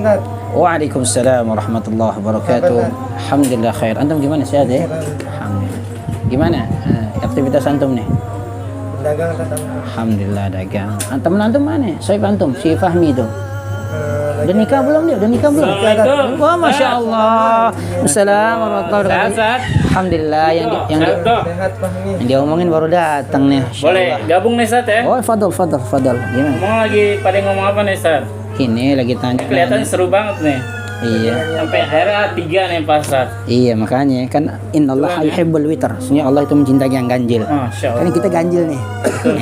Ustaz. Waalaikumsalam warahmatullahi wabarakatuh. Alhamdulillah khair. Antum gimana sehat ya? Alhamdulillah. Gimana aktivitas antum nih? Dagang Ustaz. Alhamdulillah dagang. Teman antum mana? Soib antum si Fahmi itu. Udah nikah belum dia? Udah nikah belum? Wah, masya Allah. Assalamualaikum warahmatullahi wabarakatuh. Alhamdulillah yang Sehat Fahmi. yang dia omongin baru datang nih. Boleh gabung nih Sat ya? Oh, fadal. Gimana? Ngomong lagi pada ngomong apa nih Sat? Ini lagi tanya. Kelihatannya seru banget nih. Iya. Sampai akhirnya 3 nih Pak Sat. Iya, makanya kan innallaha yuhibbul witar. Sebenarnya Allah itu mencintai yang ganjil. Masya Kan Allah. kita ganjil nih.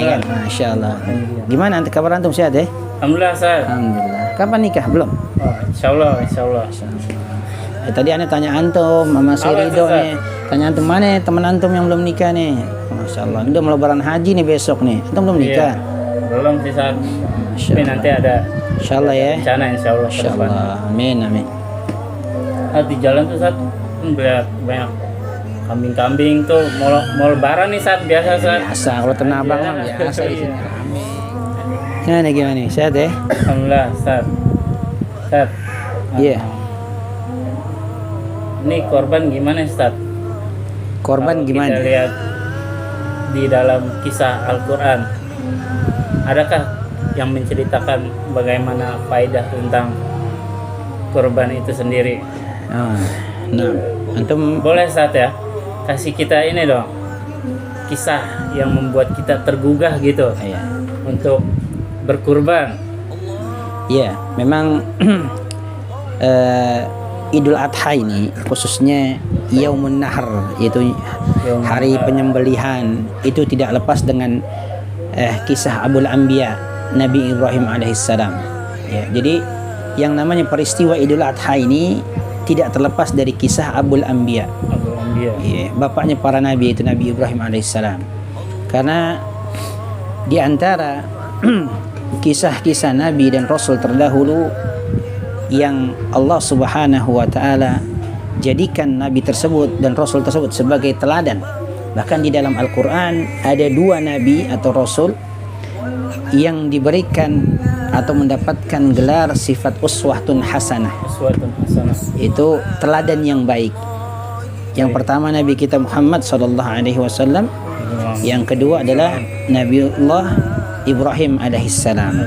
Ya kan? Masya Allah. Gimana kabar antum sehat ya? Alhamdulillah Sat. Alhamdulillah. Kapan nikah? Belum? Oh, Insya Allah. Tadi aneh tanya antum, Mama Apa Ridho itu, Ustaz? nih. Tanya antum mana teman antum yang belum nikah nih? Masya Allah. Ini udah mau lebaran haji nih besok nih. Antum belum nikah? Belum sih Sat. Masya Tapi Allah. nanti ada Insya Allah ya. rencana Insya Allah. ke Insya depan. Allah. Amin. Di jalan tuh Sat banyak kambing-kambing tuh mau lebaran nih Sat biasa Sat. Biasa kalau Tanah Abang mah biasa di sini. Gimana nih? Sehat ya? Alhamdulillah Sat. Iya. Ini korban gimana Sat? Korban Kalau gimana? Kita lihat di dalam kisah Al-Quran, adakah yang menceritakan bagaimana faedah tentang korban itu sendiri? Ah, nah, antum Boleh Sat ya, kasih kita ini dong, kisah yang membuat kita tergugah gitu iya. untuk berkurban. Iya, memang Idul Adha ini khususnya Yaumun Nahr, yaitu Yaumun hari Nahr. penyembelihan, itu tidak lepas dengan kisah Abul Anbiya Nabi Ibrahim alaihissalam. Ya, jadi yang namanya peristiwa Idul Adha ini tidak terlepas dari kisah Abul Anbiya. Abul Anbiya. Ya, bapaknya para nabi itu Nabi Ibrahim alaihissalam. Karena di antara kisah-kisah nabi dan rasul terdahulu yang Allah Subhanahu wa taala jadikan nabi tersebut dan rasul tersebut sebagai teladan. Bahkan di dalam Al-Qur'an ada 2 nabi atau rasul yang diberikan atau mendapatkan gelar sifat uswatun hasanah. Uswatun hasanah. Itu teladan yang baik. Yang pertama Nabi kita Muhammad sallallahu alaihi wasallam, yang kedua adalah Nabiullah Ibrahim alaihissalam.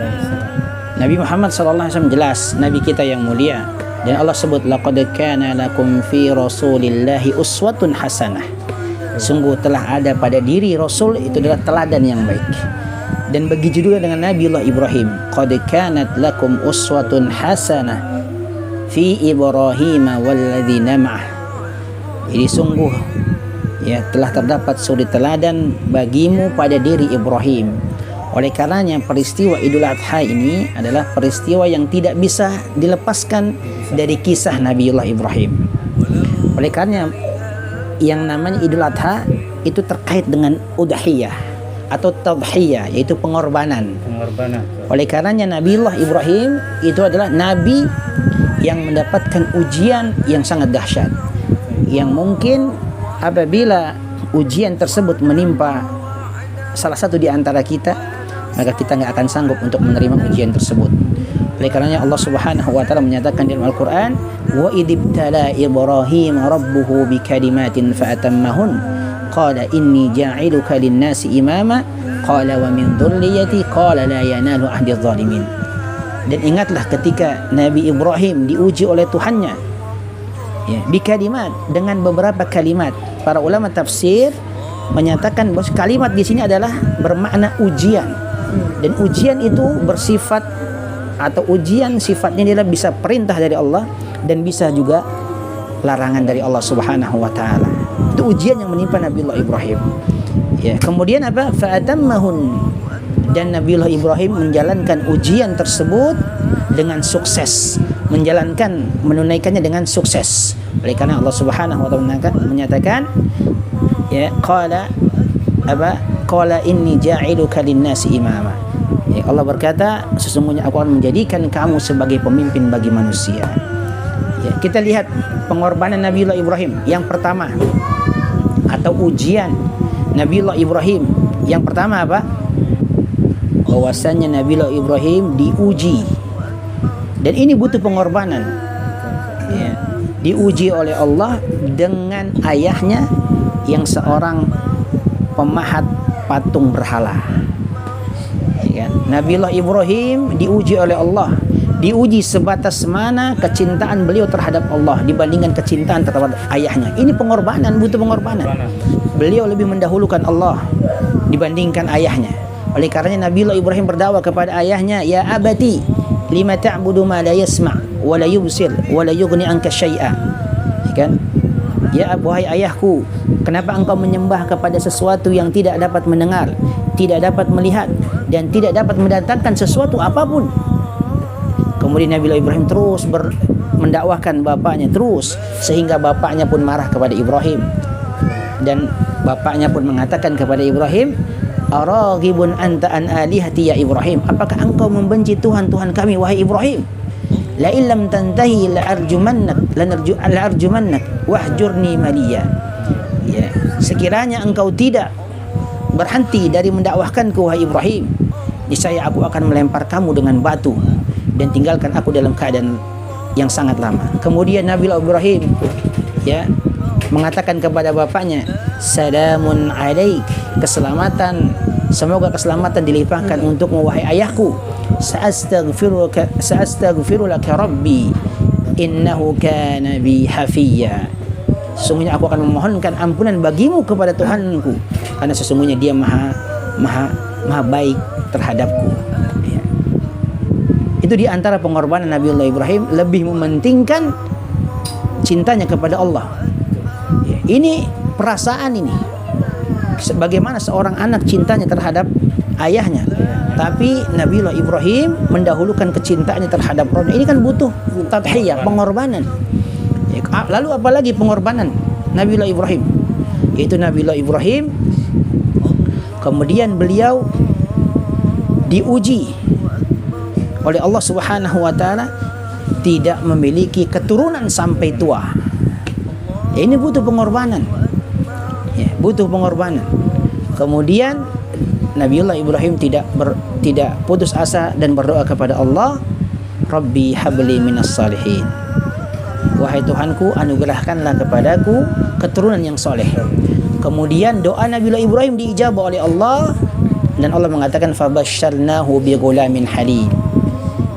Nabi Muhammad sallallahu alaihi wasallam jelas nabi kita yang mulia, dan Allah sebut laqad kana lakum fi rasulillahi uswatun hasanah. Sungguh telah ada pada diri rasul itu adalah teladan yang baik. Dan begitu juga dengan Nabiullah Ibrahim, qad kanat lakum uswatun hasanah fi Ibrahim walladzina ma'ah. Jadi sungguh ya telah terdapat suri teladan bagimu pada diri Ibrahim. Oleh karenanya peristiwa Idul Adha ini adalah peristiwa yang tidak bisa dilepaskan dari kisah Nabiullah Ibrahim. Oleh karenanya yang namanya Idul Adha itu terkait dengan udhiyah atau tadhiyah, yaitu pengorbanan. Oleh karenanya Nabiullah Ibrahim itu adalah nabi yang mendapatkan ujian yang sangat dahsyat, yang mungkin apabila ujian tersebut menimpa salah satu di antara kita, maka kita nggak akan sanggup untuk menerima ujian tersebut. Oleh karenanya Allah Subhanahu wa taala menyatakan dalam Al-Qur'an, wa idibtala Ibrahim rabbuhu bikalimatin fa'atammahun qala inni ja'iluka lin-nasi imama qala wa min dhurriyyati qala la yanalu ahdi adh-dhalimin. Dan ingatlah ketika Nabi Ibrahim diuji oleh Tuhannya, ya, bikalimat, dengan beberapa kalimat. Para ulama tafsir menyatakan bahwa kalimat di sini adalah bermakna ujian. Dan ujian itu bersifat atau ujian sifatnya adalah bisa perintah dari Allah dan bisa juga larangan dari Allah Subhanahu wa taala. Itu ujian yang menimpa Nabiullah Ibrahim. Ya, kemudian apa? Fa'atammahun. Dan Nabiullah Ibrahim menjalankan ujian tersebut dengan sukses, menunaikannya dengan sukses. Oleh karena Allah Subhanahu wa taala menyatakan, ya, qala inni ja'iluka lin-nasi imama. Ya, Allah berkata, sesungguhnya aku akan menjadikan kamu sebagai pemimpin bagi manusia. Ya, kita lihat pengorbanan Nabiullah Ibrahim yang pertama atau ujian Nabiullah Ibrahim yang pertama apa? Bahwasanya Nabiullah Ibrahim diuji Dan ini butuh pengorbanan. Ya. Diuji oleh Allah dengan ayahnya yang seorang pemahat patung berhala. Ya kan? Nabiullah Ibrahim diuji oleh Allah. Diuji sebatas mana kecintaan beliau terhadap Allah dibandingkan kecintaan terhadap ayahnya. Ini pengorbanan, butuh pengorbanan. Beliau lebih mendahulukan Allah dibandingkan ayahnya. Oleh karenanya Nabiullah Ibrahim berdakwah kepada ayahnya, ya abati lima ta'budu ma la yasma' wa la yubsir wa la yughni anka syai'a. Kan? Ya wahai ayahku, kenapa engkau menyembah kepada sesuatu yang tidak dapat mendengar, tidak dapat melihat, dan tidak dapat mendatangkan sesuatu apapun? Kemudian Nabiullah Ibrahim terus mendakwahkan bapaknya terus, sehingga bapaknya pun marah kepada Ibrahim. Dan bapaknya pun mengatakan kepada Ibrahim, araghibun anta an alihati ya Ibrahim, apakah engkau membenci Tuhan-Tuhan kami wahai Ibrahim? La illam tantahi la arjumannak wahjurni maliya. Ya, sekiranya engkau tidak berhenti dari mendakwahkanku wahai Ibrahim, niscaya aku akan melempar kamu dengan batu dan tinggalkan aku dalam keadaan yang sangat lama. Kemudian Nabiullah Ibrahim ya mengatakan kepada bapaknya, salamun alaik, keselamatan, semoga keselamatan dilimpahkan untukmu wahai ayahku. Sa'astaghfiru laka rabbi innahu kana bi hafiyya. Sesungguhnya aku akan memohonkan ampunan bagimu kepada Tuhanku, karena sesungguhnya dia maha baik terhadapku. Ya. Itu di antara pengorbanan Nabiullah Ibrahim, lebih mementingkan cintanya kepada Allah. Ya. Ini perasaan ini. Bagaimana seorang anak cintanya terhadap ayahnya, tapi Nabiullah Ibrahim mendahulukan kecintaannya terhadap Rabbnya. Ini kan butuh tadhiyah, pengorbanan. Lalu apalagi pengorbanan Nabiullah Ibrahim? Yaitu Nabiullah Ibrahim kemudian beliau diuji oleh Allah Subhanahu wa taala tidak memiliki keturunan sampai tua. Ya, ini butuh pengorbanan. Ya, butuh pengorbanan. Kemudian Nabiullah Ibrahim tidak putus asa dan berdoa kepada Allah, Rabbi habli minas salihin. Wahai Tuhanku, anugerahkanlah kepadaku keturunan yang soleh. Kemudian doa Nabiullah Ibrahim diijabah oleh Allah, dan Allah mengatakan fabasyarnahu bighulamin halim.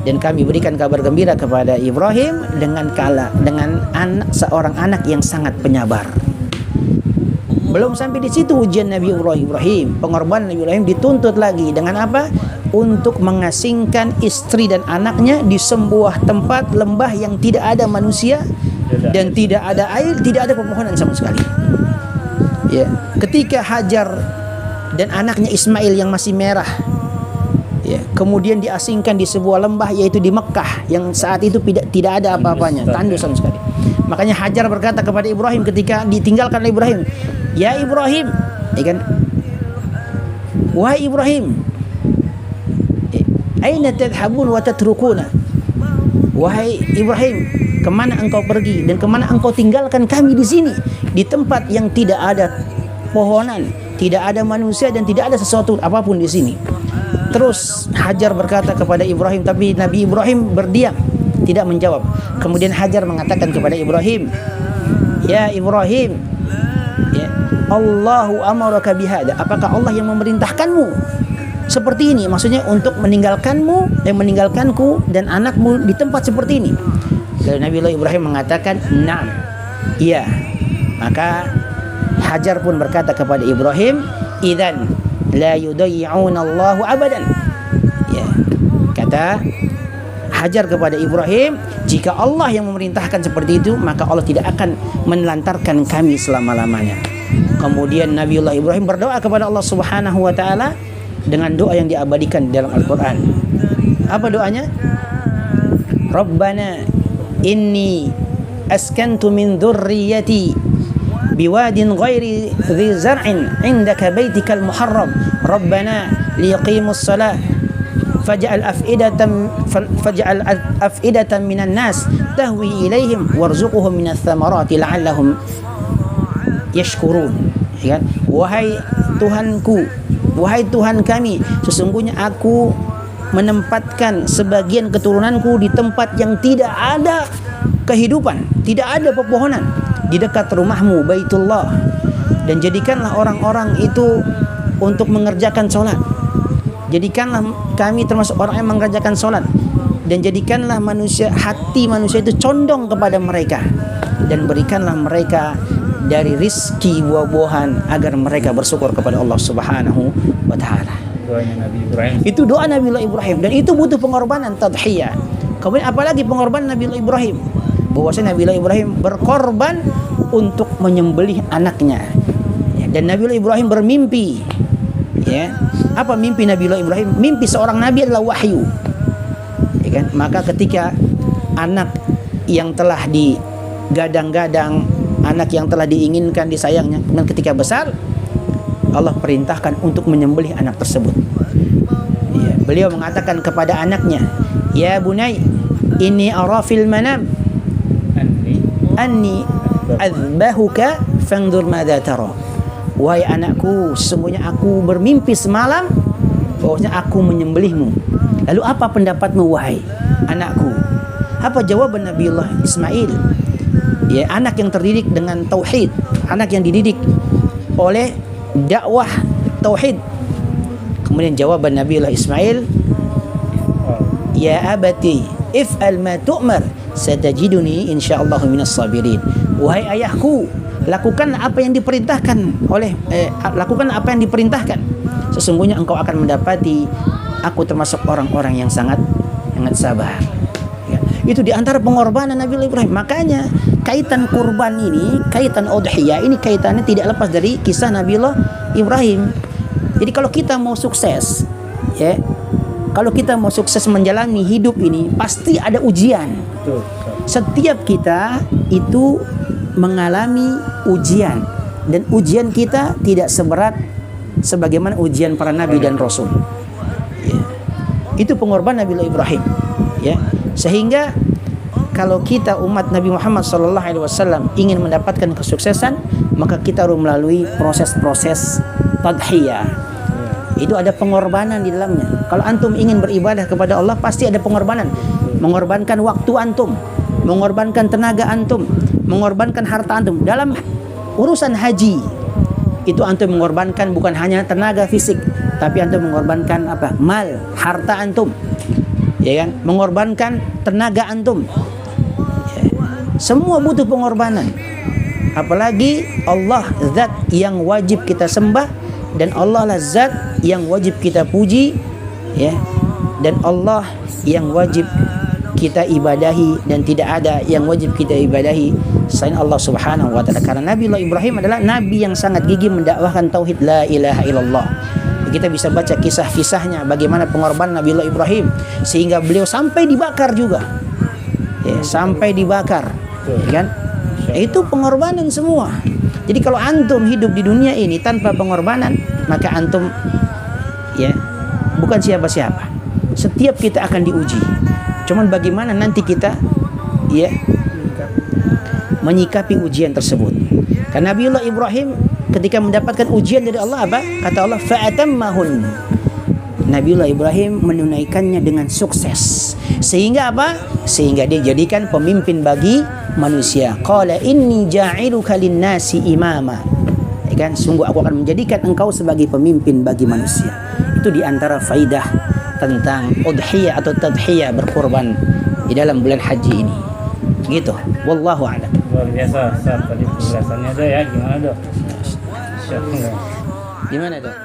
Dan kami berikan kabar gembira kepada Ibrahim dengan seorang anak yang sangat penyabar. Belum sampai di situ ujian Nabiullah Ibrahim, pengorbanan Nabiullah Ibrahim dituntut lagi dengan apa? Untuk mengasingkan istri dan anaknya di sebuah tempat lembah yang tidak ada manusia dan tidak ada air, tidak ada pepohonan sama sekali. Ya, ketika Hajar dan anaknya Ismail yang masih merah, ya, kemudian diasingkan di sebuah lembah yaitu di Mekkah yang saat itu tidak ada apa-apanya, tandus sama sekali. Makanya Hajar berkata kepada Ibrahim ketika ditinggalkan oleh Ibrahim, ya Ibrahim, ya kan? Wahai Ibrahim, aina tadhhabun wa tatrukuna? Wahai Ibrahim, kemana engkau pergi dan kemana engkau tinggalkan kami di sini, di tempat yang tidak ada pohonan, tidak ada manusia dan tidak ada sesuatu apapun di sini. Terus Hajar berkata kepada Ibrahim, tapi Nabi Ibrahim berdiam, tidak menjawab. Kemudian Hajar mengatakan kepada Ibrahim, ya Ibrahim, ya, Allahu amaraka bihada, apakah Allah yang memerintahkanmu seperti ini? Maksudnya untuk meninggalkanmu dan meninggalkanku dan anakmu di tempat seperti ini. Lalu Nabiullah Ibrahim mengatakan, na'am, iya. Maka Hajar pun berkata kepada Ibrahim, idzan la yudayyi'una Allahu abadan. Ya, kata Hajar kepada Ibrahim, jika Allah yang memerintahkan seperti itu, maka Allah tidak akan menelantarkan kami selama-lamanya. Kemudian Nabiullah Ibrahim berdoa kepada Allah Subhanahu wa taala dengan doa yang diabadikan dalam Al-Qur'an. Apa doanya? Rabbana inni askantu min dzurriyyati biwadin ghairi dzi zar'in 'indaka baitikal muharram Rabbana liyaqimus shalah faj'al af'idatan minan nas tahwi ilaihim warzuqhum minats thamarati la'allahum yashkurun. Ya kan? Wahai Tuhanku, wahai Tuhan kami, sesungguhnya aku menempatkan sebagian keturunanku di tempat yang tidak ada kehidupan, tidak ada pepohonan, di dekat rumahmu Baitullah, dan jadikanlah orang-orang itu untuk mengerjakan sholat. Jadikanlah kami termasuk orang yang mengerjakan sholat, dan jadikanlah hati manusia itu condong kepada mereka, dan berikanlah mereka dari rizki buah-buahan agar mereka bersyukur kepada Allah Subhanahu wa ta'ala. Doanya Nabi Ibrahim. Itu doa Nabiullah Ibrahim, dan itu butuh pengorbanan, tadhiyah. Kemudian apalagi pengorbanan Nabiullah Ibrahim, bahwasanya Nabiullah Ibrahim berkorban untuk menyembelih anaknya. Dan Nabiullah Ibrahim bermimpi. Ya, apa mimpi Nabiullah Ibrahim? Mimpi seorang nabi adalah wahyu. Ya kan? Maka ketika anak yang telah digadang-gadang, anak yang telah diinginkan, disayangnya, dan ketika besar, Allah perintahkan untuk menyembelih anak tersebut. Ya, beliau mengatakan kepada anaknya, "Ya bunai, inni ara fil manam anni azbahuka fanzur madza tara." Wahai anakku, sesungguhnya aku bermimpi semalam bahwasanya aku menyembelihmu. Lalu apa pendapatmu wahai anakku? Apa jawaban Nabiullah Ismail? Ya, anak yang terdidik dengan tauhid, anak yang dididik oleh dakwah tauhid. Kemudian jawaban Nabiullah Ismail, "Ya abati, if'al ma tu'mar, satajiduni insyaallah minas sabirin." Wahai ayahku, lakukan apa yang diperintahkan lakukan apa yang diperintahkan. Sesungguhnya engkau akan mendapati aku termasuk orang-orang yang sangat sabar. Ya, itu diantara pengorbanan Nabi Ibrahim. Makanya kaitan kurban ini, kaitan udhiyah ini, kaitannya tidak lepas dari kisah Nabiullah Ibrahim. Jadi kalau kita mau sukses, ya, kalau kita mau sukses menjalani hidup ini, pasti ada ujian. Betul. Setiap kita itu mengalami ujian, dan ujian kita tidak seberat sebagaimana ujian para nabi dan rasul. Ya. Itu pengorbanan Nabi Ibrahim. Ya. Sehingga kalau kita umat Nabi Muhammad SAW ingin mendapatkan kesuksesan, maka kita harus melalui proses-proses tadhiyah. Itu ada pengorbanan di dalamnya. Kalau antum ingin beribadah kepada Allah, pasti ada pengorbanan. Mengorbankan waktu antum, mengorbankan tenaga antum, mengorbankan harta antum. Dalam urusan haji, itu antum mengorbankan bukan hanya tenaga fisik, tapi antum mengorbankan apa? Mal, harta antum. Ya kan? Mengorbankan tenaga antum. Ya. Semua butuh pengorbanan. Apalagi Allah zat yang wajib kita sembah, dan Allah lah zat yang wajib kita puji, ya. Dan Allah yang wajib kita ibadahi, dan tidak ada yang wajib kita ibadahi selain Allah Subhanahu wa ta'ala. Karena Nabiullah Ibrahim adalah nabi yang sangat gigih mendakwahkan tauhid la ilaha illallah. Kita bisa baca kisah-kisahnya bagaimana pengorbanan Nabiullah Ibrahim sehingga beliau sampai dibakar juga. Ya, sampai dibakar. Ya kan? Itu pengorbanan semua. Jadi kalau antum hidup di dunia ini tanpa pengorbanan, maka antum ya bukan siapa-siapa. Setiap kita akan diuji. Cuman bagaimana nanti kita ya menyikapi ujian tersebut. Karena Nabiullah Ibrahim ketika mendapatkan ujian dari Allah, apa? Kata Allah, fa'atammahun. Nabiullah Ibrahim menunaikannya dengan sukses. Sehingga apa? Sehingga dia jadikan pemimpin bagi manusia. Qala inni ja'iluka lin-nasi imama. Ya kan? Sungguh aku akan menjadikan engkau sebagai pemimpin bagi manusia. Itu diantara faidah tentang udhiyah atau tadhiyah, berkorban di dalam bulan haji ini. Gitu. Wallahu a'lam. Luar biasa saat tadi penjelasannya tuh ya, gimana dok? Gimana dok?